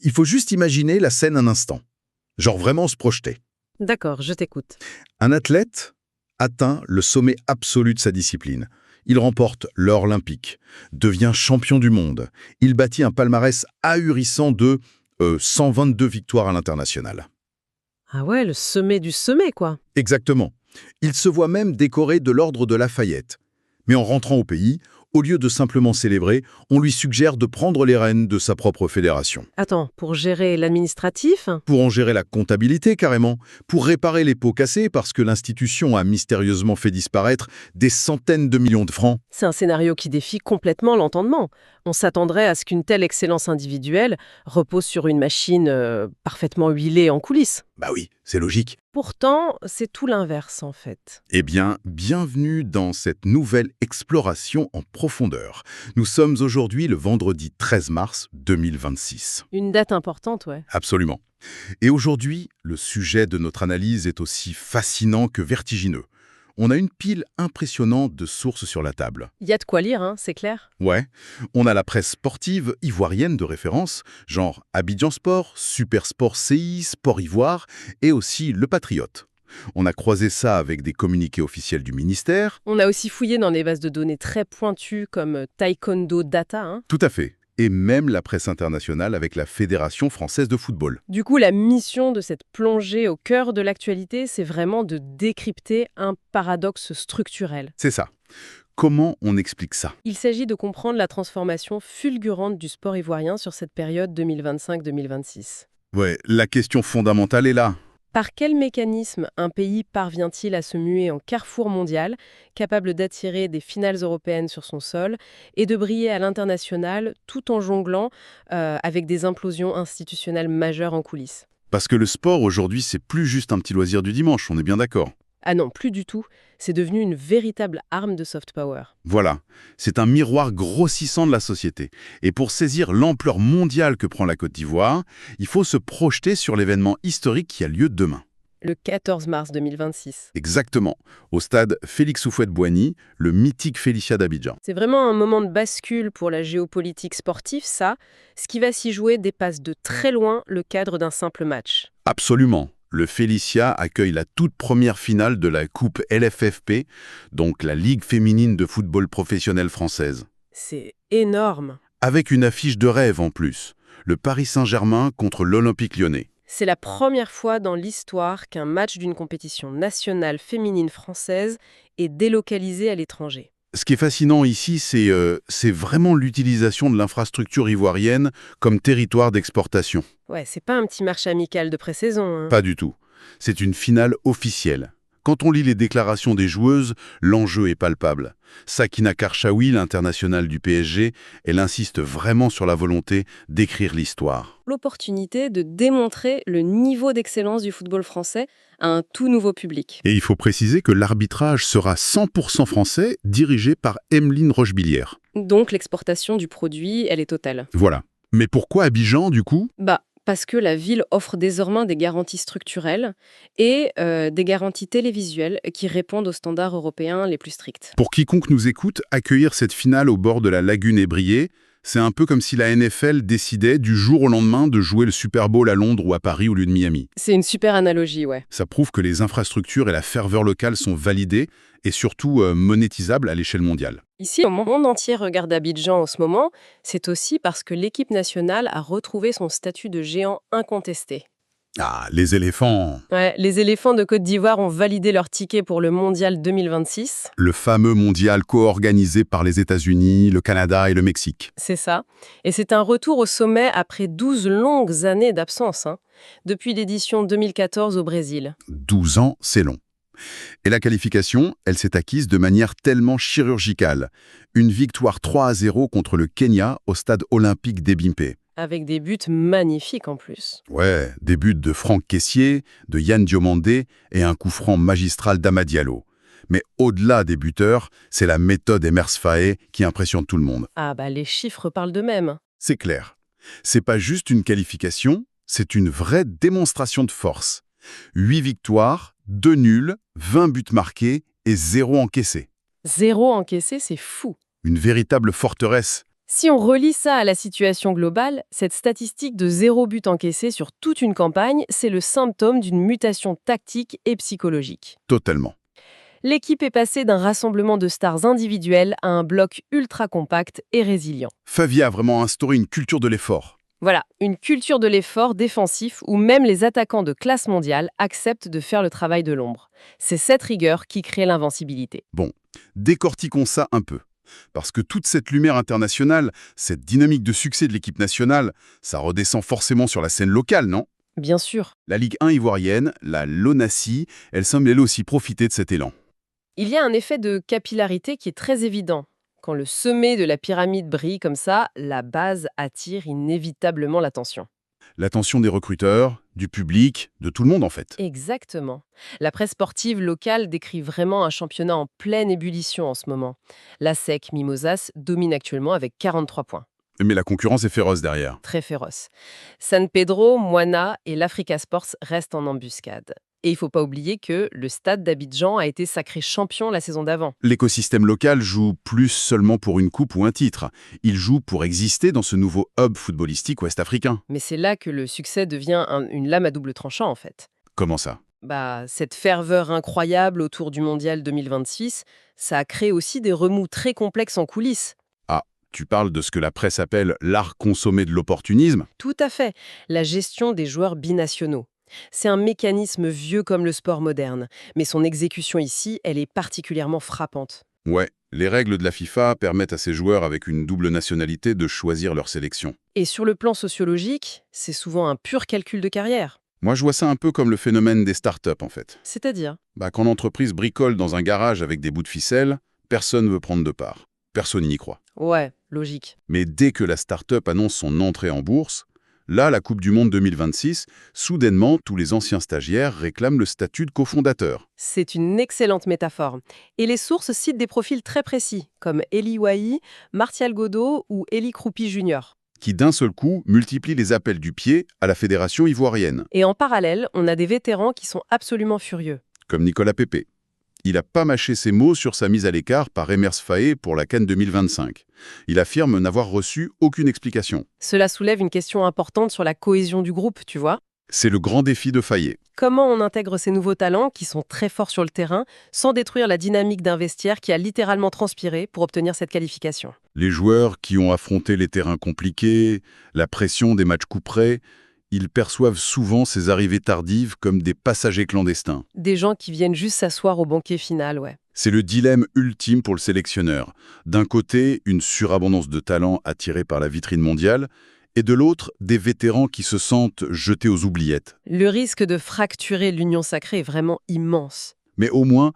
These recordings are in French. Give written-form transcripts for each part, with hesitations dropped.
Il faut juste imaginer la scène un instant. Genre vraiment se projeter. D'accord, je t'écoute. Un athlète atteint le sommet absolu de sa discipline. Il remporte l'or olympique, devient champion du monde. Il bâtit un palmarès ahurissant de 122 victoires à l'international. Ah ouais, le sommet du sommet, quoi. Exactement. Il se voit même décoré de l'ordre de Lafayette. Mais en rentrant au pays, au lieu de simplement célébrer, on lui suggère de prendre les rênes de sa propre fédération. Attends, pour gérer l'administratif? Pour en gérer la comptabilité carrément, pour réparer les pots cassés parce que l'institution a mystérieusement fait disparaître des centaines de millions de francs. C'est un scénario qui défie complètement l'entendement. On s'attendrait à ce qu'une telle excellence individuelle repose sur une machine parfaitement huilée en coulisses. Bah oui, c'est logique. Pourtant, c'est tout l'inverse en fait. Eh bien, bienvenue dans cette nouvelle exploration en profondeur. Nous sommes aujourd'hui le vendredi 13 mars 2026. Une date importante, ouais. Absolument. Et aujourd'hui, le sujet de notre analyse est aussi fascinant que vertigineux. On a une pile impressionnante de sources sur la table. Il y a de quoi lire, hein, c'est clair. Ouais, on a la presse sportive ivoirienne de référence, genre Abidjan Sport, Super Sport CI, Sport Ivoire, et aussi Le Patriote. On a croisé ça avec des communiqués officiels du ministère. On a aussi fouillé dans des bases de données très pointues comme Taekwondo Data, hein. Tout à fait. Et même la presse internationale avec la Fédération française de football. Du coup, la mission de cette plongée au cœur de l'actualité, c'est vraiment de décrypter un paradoxe structurel. C'est ça. Comment on explique ça? Il s'agit de comprendre la transformation fulgurante du sport ivoirien sur cette période 2025-2026. Ouais, la question fondamentale est là. Par quel mécanisme un pays parvient-il à se muer en carrefour mondial, capable d'attirer des finales européennes sur son sol et de briller à l'international tout en jonglant avec des implosions institutionnelles majeures en coulisses? Parce que le sport aujourd'hui, c'est plus juste un petit loisir du dimanche, on est bien d'accord. Ah non, plus du tout. C'est devenu une véritable arme de soft power. Voilà, c'est un miroir grossissant de la société. Et pour saisir l'ampleur mondiale que prend la Côte d'Ivoire, il faut se projeter sur l'événement historique qui a lieu demain. Le 14 mars 2026. Exactement, au stade Félix Houphouët-Boigny, le mythique Félicia d'Abidjan. C'est vraiment un moment de bascule pour la géopolitique sportive, ça. Ce qui va s'y jouer dépasse de très loin le cadre d'un simple match. Absolument. Le Félicia accueille la toute première finale de la Coupe LFFP, donc la Ligue féminine de football professionnel française. C'est énorme. Avec une affiche de rêve en plus, le Paris Saint-Germain contre l'Olympique Lyonnais. C'est la première fois dans l'histoire qu'un match d'une compétition nationale féminine française est délocalisé à l'étranger. Ce qui est fascinant ici, c'est vraiment l'utilisation de l'infrastructure ivoirienne comme territoire d'exportation. Ouais, c'est pas un petit match amical de pré-saison, hein. Pas du tout. C'est une finale officielle. Quand on lit les déclarations des joueuses, l'enjeu est palpable. Sakina Karchaoui, l'internationale du PSG, elle insiste vraiment sur la volonté d'écrire l'histoire. L'opportunité de démontrer le niveau d'excellence du football français à un tout nouveau public. Et il faut préciser que l'arbitrage sera 100% français, dirigé par Emeline Rochebillière. Donc l'exportation du produit, elle est totale. Voilà. Mais pourquoi Abidjan, du coup? Parce que la ville offre désormais des garanties structurelles et des garanties télévisuelles qui répondent aux standards européens les plus stricts. Pour quiconque nous écoute, accueillir cette finale au bord de la lagune ébriée, c'est un peu comme si la NFL décidait du jour au lendemain de jouer le Super Bowl à Londres ou à Paris au lieu de Miami. C'est une super analogie, ouais. Ça prouve que les infrastructures et la ferveur locale sont validées et surtout monétisables à l'échelle mondiale. Ici, le monde entier regarde Abidjan en ce moment, c'est aussi parce que l'équipe nationale a retrouvé son statut de géant incontesté. Ah, les éléphants! Ouais, les éléphants de Côte d'Ivoire ont validé leur ticket pour le Mondial 2026. Le fameux mondial co-organisé par les États-Unis, le Canada et le Mexique. C'est ça. Et c'est un retour au sommet après 12 longues années d'absence, hein, depuis l'édition 2014 au Brésil. 12 ans, c'est long. Et la qualification, elle s'est acquise de manière tellement chirurgicale. Une victoire 3-0 contre le Kenya au stade olympique d'Ebimpe. Avec des buts magnifiques en plus. Ouais, des buts de Franck Kessié, de Yann Diomandé et un coup franc magistral d'Ama Diallo. Mais au-delà des buteurs, c'est la méthode Emers Faé qui impressionne tout le monde. Ah les chiffres parlent d'eux-mêmes. C'est clair. C'est pas juste une qualification, c'est une vraie démonstration de force. 8 victoires, 2 nuls, 20 buts marqués et 0 encaissés. 0 encaissé, c'est fou. Une véritable forteresse. Si on relie ça à la situation globale, cette statistique de 0 but encaissé sur toute une campagne, c'est le symptôme d'une mutation tactique et psychologique. Totalement. L'équipe est passée d'un rassemblement de stars individuelles à un bloc ultra compact et résilient. Favia a vraiment instauré une culture de l'effort. Voilà, une culture de l'effort défensif où même les attaquants de classe mondiale acceptent de faire le travail de l'ombre. C'est cette rigueur qui crée l'invincibilité. Bon, décortiquons ça un peu. Parce que toute cette lumière internationale, cette dynamique de succès de l'équipe nationale, ça redescend forcément sur la scène locale, non? Bien sûr. La Ligue 1 ivoirienne, la LONASI, elle semble elle aussi profiter de cet élan. Il y a un effet de capillarité qui est très évident. Quand le sommet de la pyramide brille comme ça, la base attire inévitablement l'attention. L'attention des recruteurs, du public, de tout le monde en fait. Exactement. La presse sportive locale décrit vraiment un championnat en pleine ébullition en ce moment. La SEC Mimosas domine actuellement avec 43 points. Mais la concurrence est féroce derrière. Très féroce. San Pedro, Moana et l'Africa Sports restent en embuscade. Et il ne faut pas oublier que le Stade d'Abidjan a été sacré champion la saison d'avant. L'écosystème local joue plus seulement pour une coupe ou un titre. Il joue pour exister dans ce nouveau hub footballistique ouest-africain. Mais c'est là que le succès devient une lame à double tranchant en fait. Comment ça? Cette ferveur incroyable autour du Mondial 2026, ça a créé aussi des remous très complexes en coulisses. Ah, tu parles de ce que la presse appelle l'art consommé de l'opportunisme? Tout à fait. La gestion des joueurs binationaux. C'est un mécanisme vieux comme le sport moderne, mais son exécution ici, elle est particulièrement frappante. Ouais, les règles de la FIFA permettent à ces joueurs avec une double nationalité de choisir leur sélection. Et sur le plan sociologique, c'est souvent un pur calcul de carrière. Moi, je vois ça un peu comme le phénomène des startups, en fait. C'est-à-dire, Quand l'entreprise bricole dans un garage avec des bouts de ficelle, personne ne veut prendre de part. Personne n'y croit. ouais, logique. Mais dès que la start-up annonce son entrée en bourse, là, la Coupe du Monde 2026, soudainement, tous les anciens stagiaires réclament le statut de cofondateur. C'est une excellente métaphore. Et les sources citent des profils très précis, comme Eli Wahi, Martial Godot ou Eli Kroupi Jr. Qui d'un seul coup multiplie les appels du pied à la fédération ivoirienne, Et en parallèle, on a des vétérans qui sont absolument furieux. comme Nicolas Pepe. Il n'a pas mâché ses mots sur sa mise à l'écart par Emers Faé pour la CAN 2025. Il affirme n'avoir reçu aucune explication. Cela soulève une question importante sur la cohésion du groupe, tu vois. C'est le grand défi de Faé. Comment on intègre ces nouveaux talents qui sont très forts sur le terrain sans détruire la dynamique d'un vestiaire qui a littéralement transpiré pour obtenir cette qualification? Les joueurs qui ont affronté les terrains compliqués, la pression des matchs couperets, ils perçoivent souvent ces arrivées tardives comme des passagers clandestins. Des gens qui viennent juste s'asseoir au banquet final, ouais. C'est le dilemme ultime pour le sélectionneur. D'un côté, une surabondance de talents attirés par la vitrine mondiale, et de l'autre, des vétérans qui se sentent jetés aux oubliettes. Le risque de fracturer l'union sacrée est vraiment immense. Mais au moins,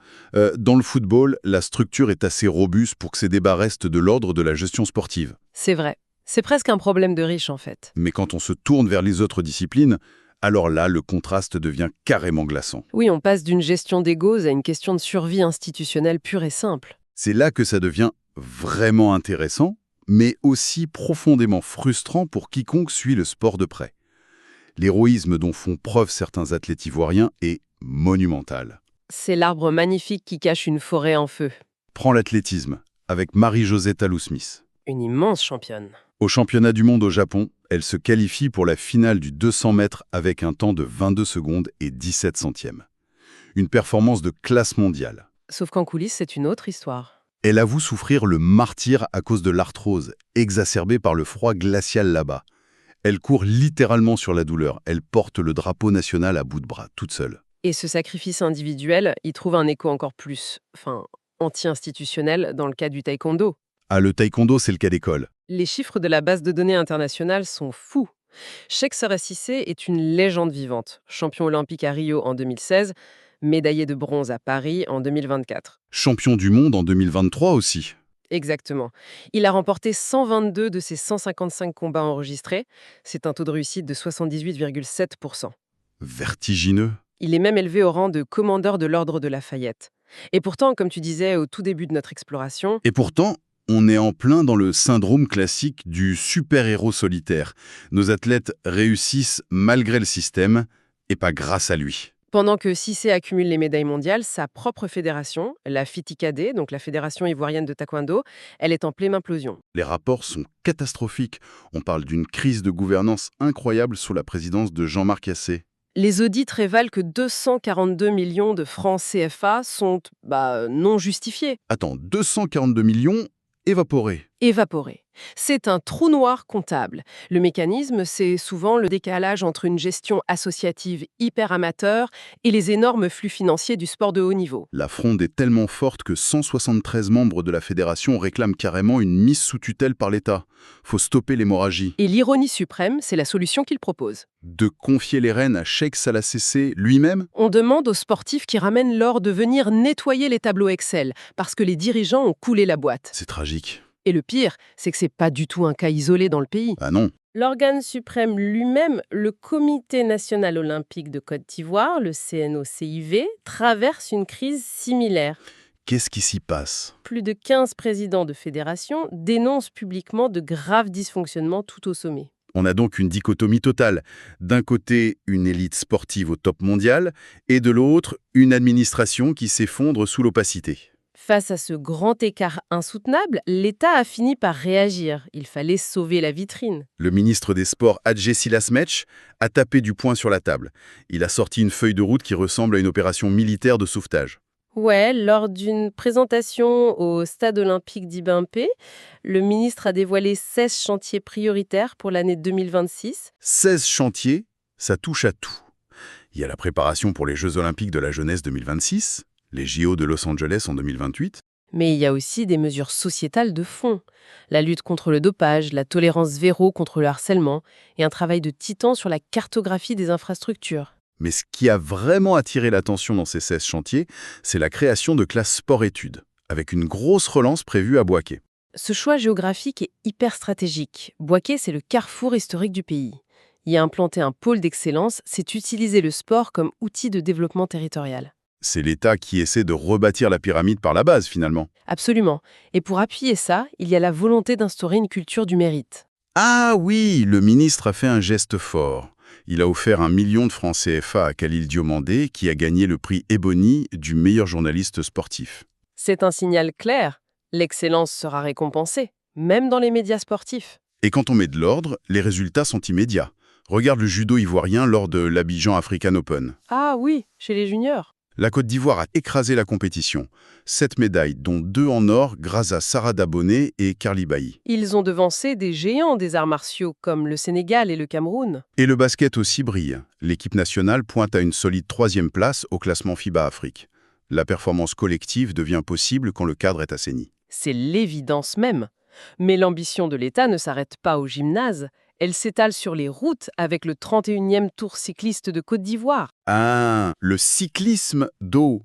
dans le football, la structure est assez robuste pour que ces débats restent de l'ordre de la gestion sportive. C'est vrai. C'est presque un problème de riche, en fait. Mais quand on se tourne vers les autres disciplines, alors là, le contraste devient carrément glaçant. Oui, on passe d'une gestion d'égos à une question de survie institutionnelle pure et simple. C'est là que ça devient vraiment intéressant, mais aussi profondément frustrant pour quiconque suit le sport de près. L'héroïsme dont font preuve certains athlètes ivoiriens est monumental. C'est l'arbre magnifique qui cache une forêt en feu. Prends l'athlétisme, avec Marie-Josée Talou-Smith. Une immense championne. Au championnat du monde au Japon, elle se qualifie pour la finale du 200 mètres avec un temps de 22 secondes et 17 centièmes. Une performance de classe mondiale. Sauf qu'en coulisses, c'est une autre histoire. Elle avoue souffrir le martyre à cause de l'arthrose, exacerbée par le froid glacial là-bas. Elle court littéralement sur la douleur. Elle porte le drapeau national à bout de bras, toute seule. Et ce sacrifice individuel, il trouve un écho encore plus, anti-institutionnel dans le cas du taekwondo. Ah, le taekwondo, c'est le cas d'école. Les chiffres de la base de données internationale sont fous. Sheikh Sara Cissé est une légende vivante. Champion olympique à Rio en 2016, médaillé de bronze à Paris en 2024. Champion du monde en 2023 aussi. Exactement. Il a remporté 122 de ses 155 combats enregistrés. C'est un taux de réussite de 78,7%. Vertigineux. Il est même élevé au rang de commandeur de l'ordre de Lafayette. Et pourtant, comme tu disais au tout début de notre exploration, Et pourtant, on est en plein dans le syndrome classique du super-héros solitaire. Nos athlètes réussissent malgré le système et pas grâce à lui. Pendant que Cissé accumule les médailles mondiales, sa propre fédération, la FITICAD, donc la Fédération ivoirienne de taekwondo, elle est en pleine implosion. Les rapports sont catastrophiques. On parle d'une crise de gouvernance incroyable sous la présidence de Jean-Marc Yassé. Les audits révèlent que 242 millions de francs CFA sont non justifiés, Attends, 242 millions évaporés. évaporés. C'est un trou noir comptable. Le mécanisme, c'est souvent le décalage entre une gestion associative hyper amateur et les énormes flux financiers du sport de haut niveau. La fronde est tellement forte que 173 membres de la fédération réclament carrément une mise sous tutelle par l'État. Faut stopper l'hémorragie. Et l'ironie suprême, c'est la solution qu'il propose. De confier les rênes à Cheikh Salah Cissé lui-même? On demande aux sportifs qui ramènent l'or de venir nettoyer les tableaux Excel, parce que les dirigeants ont coulé la boîte. C'est tragique. Et le pire, c'est que c'est pas du tout un cas isolé dans le pays. Ah non. L'organe suprême lui-même, le Comité national olympique de Côte d'Ivoire, le CNOCIV, traverse une crise similaire. Qu'est-ce qui s'y passe? Plus de 15 présidents de fédérations dénoncent publiquement de graves dysfonctionnements tout au sommet. On a donc une dichotomie totale. D'un côté, une élite sportive au top mondial, et de l'autre, une administration qui s'effondre sous l'opacité. Face à ce grand écart insoutenable, l'État a fini par réagir. Il fallait sauver la vitrine. Le ministre des Sports, Hadjé Silasmetch, a tapé du poing sur la table. Il a sorti une feuille de route qui ressemble à une opération militaire de sauvetage. Ouais, lors d'une présentation au stade olympique d'Ibampé, le ministre a dévoilé 16 chantiers prioritaires pour l'année 2026. 16 chantiers, ça touche à tout. Il y a la préparation pour les Jeux Olympiques de la jeunesse 2026, les JO de Los Angeles en 2028. Mais il y a aussi des mesures sociétales de fond. La lutte contre le dopage, la tolérance zéro contre le harcèlement et un travail de titan sur la cartographie des infrastructures. Mais ce qui a vraiment attiré l'attention dans ces 16 chantiers, c'est la création de classes sport-études, avec une grosse relance prévue à Bouaké. Ce choix géographique est hyper stratégique. Bouaké, c'est le carrefour historique du pays. Y implanter un pôle d'excellence, c'est utiliser le sport comme outil de développement territorial. C'est l'État qui essaie de rebâtir la pyramide par la base, finalement. Absolument. Et pour appuyer ça, il y a la volonté d'instaurer une culture du mérite. Ah oui, le ministre a fait un geste fort. Il a offert 1 million de francs CFA à Khalil Diomandé, qui a gagné le prix Ebony du meilleur journaliste sportif. C'est un signal clair. L'excellence sera récompensée, même dans les médias sportifs. Et quand on met de l'ordre, les résultats sont immédiats. Regarde le judo ivoirien lors de l'Abidjan African Open. Ah oui, chez les juniors. La Côte d'Ivoire a écrasé la compétition. 7 médailles, dont 2 en or grâce à Sarah Daboné et Carly Bailly. Ils ont devancé des géants des arts martiaux comme le Sénégal et le Cameroun. Et le basket aussi brille. L'équipe nationale pointe à une solide 3e place au classement FIBA Afrique. La performance collective devient possible quand le cadre est assaini. C'est l'évidence même. Mais l'ambition de l'État ne s'arrête pas au gymnase. Elle s'étale sur les routes avec le 31e Tour cycliste de Côte d'Ivoire. Ah, le cyclisme d'eau.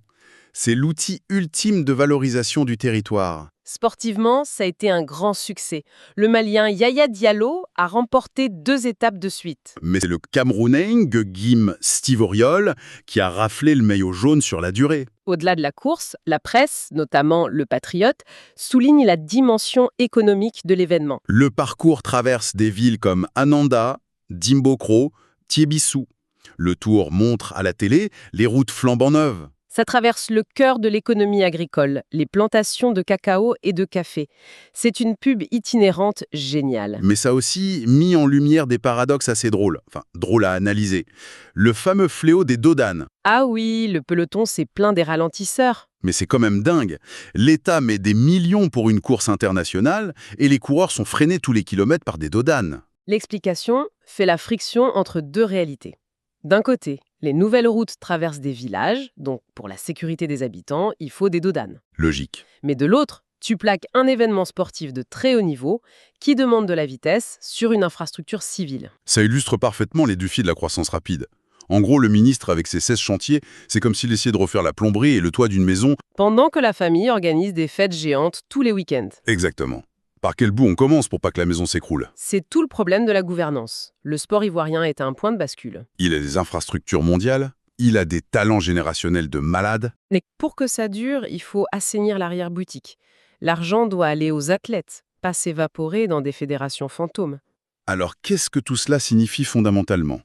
C'est l'outil ultime de valorisation du territoire. Sportivement, ça a été un grand succès. Le Malien Yaya Diallo a remporté 2 étapes de suite. Mais c'est le Camerounais Guim Steve Auriol qui a raflé le maillot jaune sur la durée. Au-delà de la course, la presse, notamment Le Patriote, souligne la dimension économique de l'événement. Le parcours traverse des villes comme Ananda, Dimbokro, Tiébissou. Le Tour montre à la télé les routes flambant neuves. Ça traverse le cœur de l'économie agricole, les plantations de cacao et de café. C'est une pub itinérante géniale. Mais ça a aussi mis en lumière des paradoxes assez drôles, drôles à analyser. Le fameux fléau des dos d'âne. Ah oui, le peloton s'est plein des ralentisseurs. Mais c'est quand même dingue. L'État met des millions pour une course internationale et les coureurs sont freinés tous les kilomètres par des dos d'âne. L'explication fait la friction entre 2 réalités. D'un côté, les nouvelles routes traversent des villages, donc pour la sécurité des habitants, il faut des dos d'âne. Logique. Mais de l'autre, tu plaques un événement sportif de très haut niveau qui demande de la vitesse sur une infrastructure civile. Ça illustre parfaitement les défis de la croissance rapide. En gros, le ministre, avec ses 16 chantiers, c'est comme s'il essayait de refaire la plomberie et le toit d'une maison. Pendant que la famille organise des fêtes géantes tous les week-ends. Exactement. Par quel bout on commence pour pas que la maison s'écroule? C'est tout le problème de la gouvernance. Le sport ivoirien est à un point de bascule. Il a des infrastructures mondiales, il a des talents générationnels de malades. Mais pour que ça dure, il faut assainir l'arrière-boutique. L'argent doit aller aux athlètes, pas s'évaporer dans des fédérations fantômes. Alors qu'est-ce que tout cela signifie fondamentalement?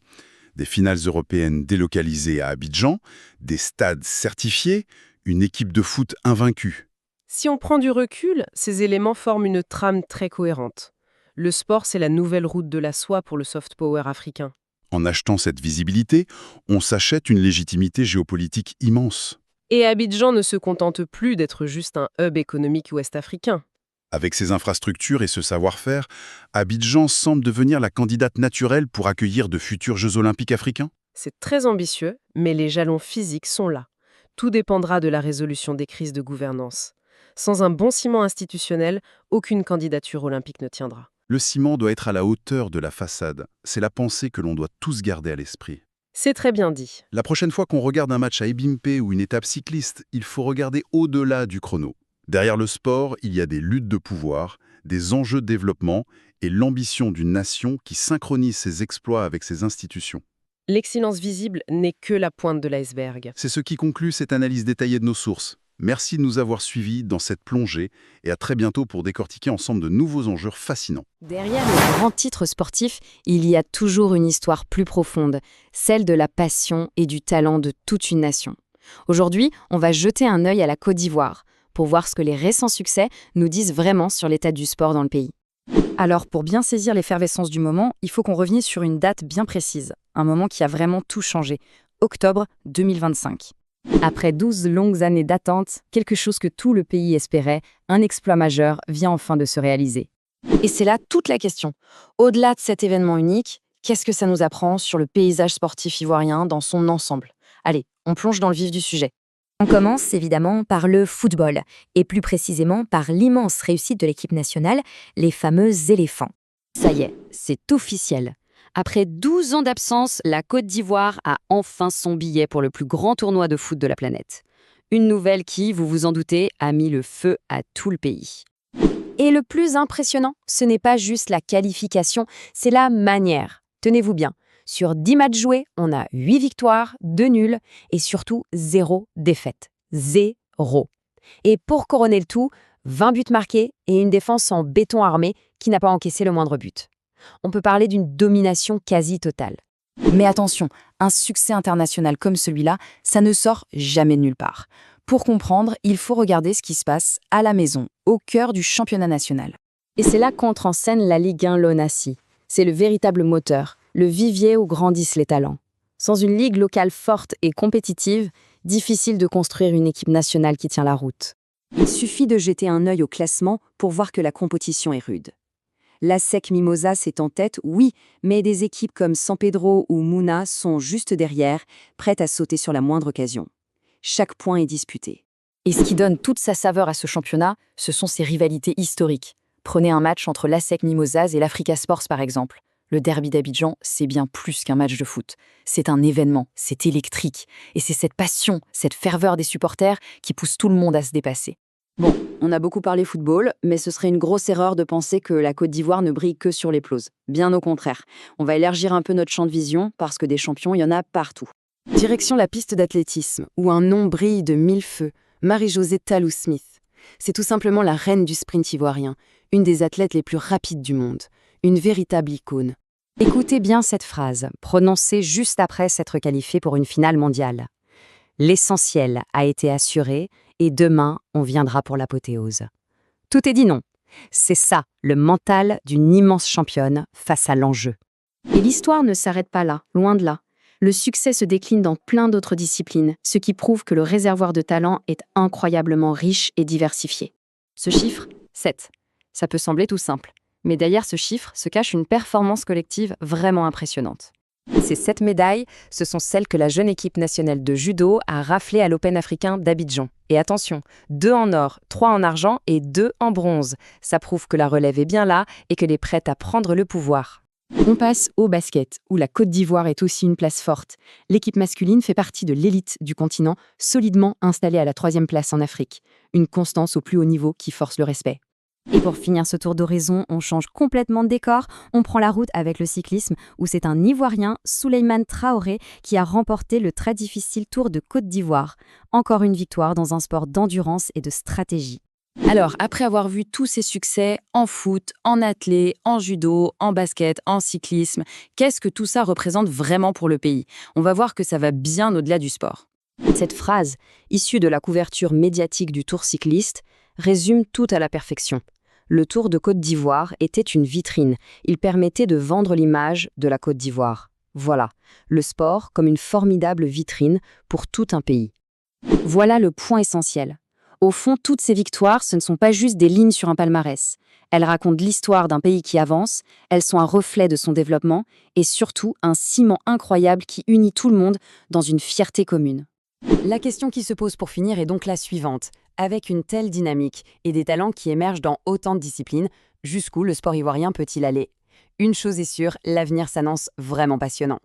Des finales européennes délocalisées à Abidjan, des stades certifiés, une équipe de foot invaincue. Si on prend du recul, ces éléments forment une trame très cohérente. Le sport, c'est la nouvelle route de la soie pour le soft power africain. En achetant cette visibilité, on s'achète une légitimité géopolitique immense. Et Abidjan ne se contente plus d'être juste un hub économique ouest-africain. Avec ses infrastructures et ce savoir-faire, Abidjan semble devenir la candidate naturelle pour accueillir de futurs Jeux olympiques africains. C'est très ambitieux, mais les jalons physiques sont là. Tout dépendra de la résolution des crises de gouvernance. Sans un bon ciment institutionnel, aucune candidature olympique ne tiendra. Le ciment doit être à la hauteur de la façade. C'est la pensée que l'on doit tous garder à l'esprit. C'est très bien dit. La prochaine fois qu'on regarde un match à Ebimpe ou une étape cycliste, il faut regarder au-delà du chrono. Derrière le sport, il y a des luttes de pouvoir, des enjeux de développement et l'ambition d'une nation qui synchronise ses exploits avec ses institutions. L'excellence visible n'est que la pointe de l'iceberg. C'est ce qui conclut cette analyse détaillée de nos sources. Merci de nous avoir suivis dans cette plongée et à très bientôt pour décortiquer ensemble de nouveaux enjeux fascinants. Derrière les grands titres sportifs, il y a toujours une histoire plus profonde, celle de la passion et du talent de toute une nation. Aujourd'hui, on va jeter un œil à la Côte d'Ivoire pour voir ce que les récents succès nous disent vraiment sur l'état du sport dans le pays. Alors, pour bien saisir l'effervescence du moment, il faut qu'on revienne sur une date bien précise, un moment qui a vraiment tout changé, octobre 2025. Après 12 longues années d'attente, quelque chose que tout le pays espérait, un exploit majeur vient enfin de se réaliser. Et c'est là toute la question. Au-delà de cet événement unique, qu'est-ce que ça nous apprend sur le paysage sportif ivoirien dans son ensemble? Allez, on plonge dans le vif du sujet. On commence évidemment par le football, et plus précisément par l'immense réussite de l'équipe nationale, les fameux éléphants. Ça y est, c'est officiel. Après 12 ans d'absence, la Côte d'Ivoire a enfin son billet pour le plus grand tournoi de foot de la planète. Une nouvelle qui, vous vous en doutez, a mis le feu à tout le pays. Et le plus impressionnant, ce n'est pas juste la qualification, c'est la manière. Tenez-vous bien, sur 10 matchs joués, on a 8 victoires, 2 nuls et surtout 0 défaite. 0. Et pour couronner le tout, 20 buts marqués et une défense en béton armé qui n'a pas encaissé le moindre but. On peut parler d'une domination quasi totale. Mais attention, un succès international comme celui-là, ça ne sort jamais de nulle part. Pour comprendre, il faut regarder ce qui se passe à la maison, au cœur du championnat national. Et c'est là qu'entre en scène la Ligue 1 LONASI. C'est le véritable moteur, le vivier où grandissent les talents. Sans une ligue locale forte et compétitive, difficile de construire une équipe nationale qui tient la route. Il suffit de jeter un œil au classement pour voir que la compétition est rude. L'ASEC Mimosas est en tête, oui, mais des équipes comme San Pedro ou Mouna sont juste derrière, prêtes à sauter sur la moindre occasion. Chaque point est disputé. Et ce qui donne toute sa saveur à ce championnat, ce sont ses rivalités historiques. Prenez un match entre l'ASEC Mimosas et l'Africa Sports par exemple. Le derby d'Abidjan, c'est bien plus qu'un match de foot. C'est un événement, c'est électrique. Et c'est cette passion, cette ferveur des supporters qui pousse tout le monde à se dépasser. Bon, on a beaucoup parlé football, mais ce serait une grosse erreur de penser que la Côte d'Ivoire ne brille que sur les pelouses. Bien au contraire. On va élargir un peu notre champ de vision, parce que des champions, il y en a partout. Direction la piste d'athlétisme, où un nom brille de mille feux, Marie-Josée Tallou-Smith. C'est tout simplement la reine du sprint ivoirien, une des athlètes les plus rapides du monde, une véritable icône. Écoutez bien cette phrase, prononcée juste après s'être qualifiée pour une finale mondiale. L'essentiel a été assuré et demain, on viendra pour l'apothéose. Tout est dit non. C'est ça, le mental d'une immense championne face à l'enjeu. Et l'histoire ne s'arrête pas là, loin de là. Le succès se décline dans plein d'autres disciplines, ce qui prouve que le réservoir de talent est incroyablement riche et diversifié. Ce chiffre, 7. Ça peut sembler tout simple, mais derrière ce chiffre se cache une performance collective vraiment impressionnante. Ces 7 médailles, ce sont celles que la jeune équipe nationale de judo a raflées à l'Open africain d'Abidjan. Et attention, 2 en or, 3 en argent et 2 en bronze. Ça prouve que la relève est bien là et qu'elle est prête à prendre le pouvoir. On passe au basket, où la Côte d'Ivoire est aussi une place forte. L'équipe masculine fait partie de l'élite du continent, solidement installée à la 3e place en Afrique. Une constance au plus haut niveau qui force le respect. Et pour finir ce tour d'horizon, on change complètement de décor. On prend la route avec le cyclisme, où c'est un Ivoirien, Souleymane Traoré, qui a remporté le très difficile Tour de Côte d'Ivoire. Encore une victoire dans un sport d'endurance et de stratégie. Alors, après avoir vu tous ces succès en foot, en athlé, en judo, en basket, en cyclisme, qu'est-ce que tout ça représente vraiment pour le pays? On va voir que ça va bien au-delà du sport. Cette phrase, issue de la couverture médiatique du Tour cycliste, résume tout à la perfection. Le Tour de Côte d'Ivoire était une vitrine. Il permettait de vendre l'image de la Côte d'Ivoire. Voilà, le sport comme une formidable vitrine pour tout un pays. Voilà le point essentiel. Au fond, toutes ces victoires, ce ne sont pas juste des lignes sur un palmarès. Elles racontent l'histoire d'un pays qui avance, elles sont un reflet de son développement et surtout un ciment incroyable qui unit tout le monde dans une fierté commune. La question qui se pose pour finir est donc la suivante. Avec une telle dynamique et des talents qui émergent dans autant de disciplines, jusqu'où le sport ivoirien peut-il aller? Une chose est sûre, l'avenir s'annonce vraiment passionnant.